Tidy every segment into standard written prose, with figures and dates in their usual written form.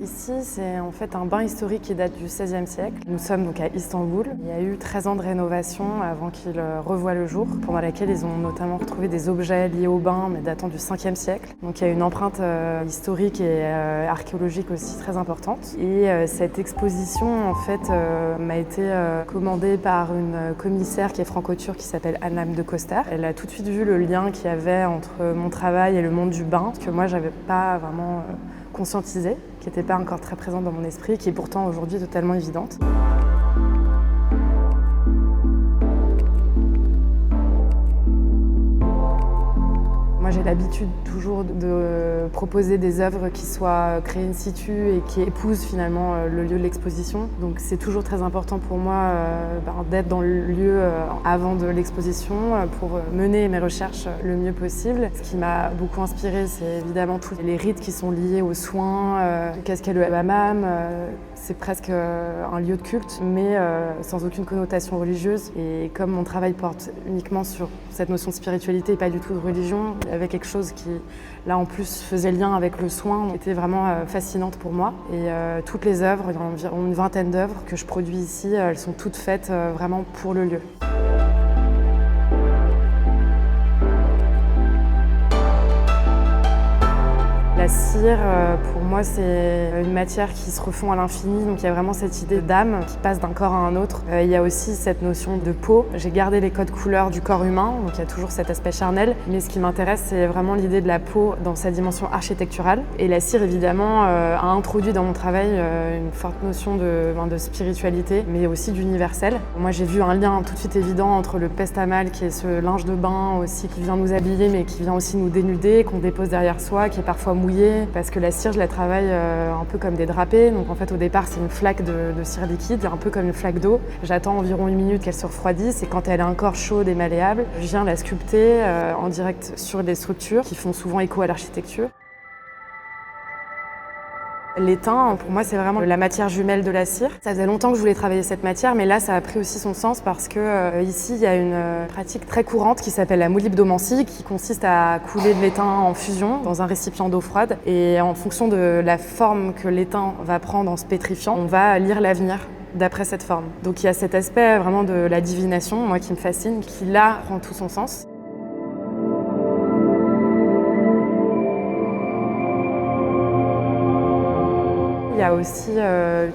Ici, c'est en fait un bain historique qui date du XVIe siècle. Nous sommes donc à Istanbul. Il y a eu 13 ans de rénovation avant qu'il revoie le jour, pendant laquelle ils ont notamment retrouvé des objets liés au bain, mais datant du 5e siècle. Donc il y a une empreinte historique et archéologique aussi très importante. Et cette exposition, en fait, m'a été commandée par une commissaire qui est franco-turque qui s'appelle Anam de Koster. Elle a tout de suite vu le lien qu'il y avait entre mon travail et le monde du bain, que moi, j'avais pas vraiment conscientisée, qui n'était pas encore très présente dans mon esprit, qui est pourtant aujourd'hui totalement évidente. Moi, j'ai l'habitude toujours de proposer des œuvres qui soient créées in situ et qui épousent finalement le lieu de l'exposition. Donc c'est toujours très important pour moi d'être dans le lieu avant de l'exposition pour mener mes recherches le mieux possible. Ce qui m'a beaucoup inspirée, c'est évidemment tous les rites qui sont liés aux soins. Qu'est-ce qu'est le hammam? C'est presque un lieu de culte, mais sans aucune connotation religieuse. Et comme mon travail porte uniquement sur cette notion de spiritualité et pas du tout de religion, il y avait quelque chose qui, là en plus, faisait lien avec le soin, était vraiment fascinante pour moi. Et toutes les œuvres, il y a environ une vingtaine d'œuvres que je produis ici, elles sont toutes faites vraiment pour le lieu. La cire, pour moi, c'est une matière qui se refond à l'infini, donc il y a vraiment cette idée d'âme qui passe d'un corps à un autre. Il y a aussi cette notion de peau. J'ai gardé les codes couleurs du corps humain, donc il y a toujours cet aspect charnel, mais ce qui m'intéresse, c'est vraiment l'idée de la peau dans sa dimension architecturale. Et la cire, évidemment, a introduit dans mon travail une forte notion de spiritualité, mais aussi d'universel. Moi, j'ai vu un lien tout de suite évident entre le pestamal, qui est ce linge de bain aussi qui vient nous habiller, mais qui vient aussi nous dénuder, qu'on dépose derrière soi, qui est parfois mouillé, parce que la cire, je la travaille un peu comme des drapés. Donc en fait, au départ, c'est une flaque de cire liquide, un peu comme une flaque d'eau. J'attends environ 1 minute qu'elle se refroidisse et quand elle est encore chaude et malléable, je viens la sculpter en direct sur des structures qui font souvent écho à l'architecture. L'étain, pour moi, c'est vraiment la matière jumelle de la cire. Ça faisait longtemps que je voulais travailler cette matière, mais là, ça a pris aussi son sens parce que ici, il y a une pratique très courante qui s'appelle la molybdomancie, qui consiste à couler de l'étain en fusion dans un récipient d'eau froide. Et en fonction de la forme que l'étain va prendre en se pétrifiant, on va lire l'avenir d'après cette forme. Donc il y a cet aspect vraiment de la divination, moi, qui me fascine, qui là prend tout son sens. Il y a aussi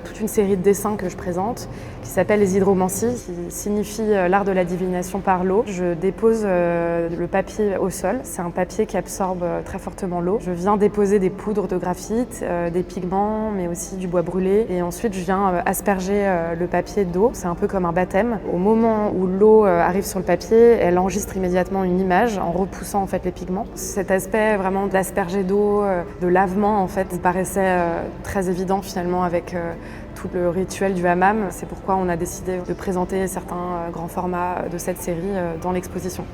toute une série de dessins que je présente qui s'appellent les hydromancies, qui signifie l'art de la divination par l'eau. Je dépose le papier au sol. C'est un papier qui absorbe très fortement l'eau. Je viens déposer des poudres de graphite, des pigments, mais aussi du bois brûlé. Et ensuite, je viens asperger le papier d'eau. C'est un peu comme un baptême. Au moment où l'eau arrive sur le papier, elle enregistre immédiatement une image en repoussant en fait les pigments. Cet aspect vraiment d'asperger d'eau, de lavement en fait, me paraissait très évident finalement avec tout le rituel du hammam. C'est pourquoi on a décidé de présenter certains grands formats de cette série dans l'exposition.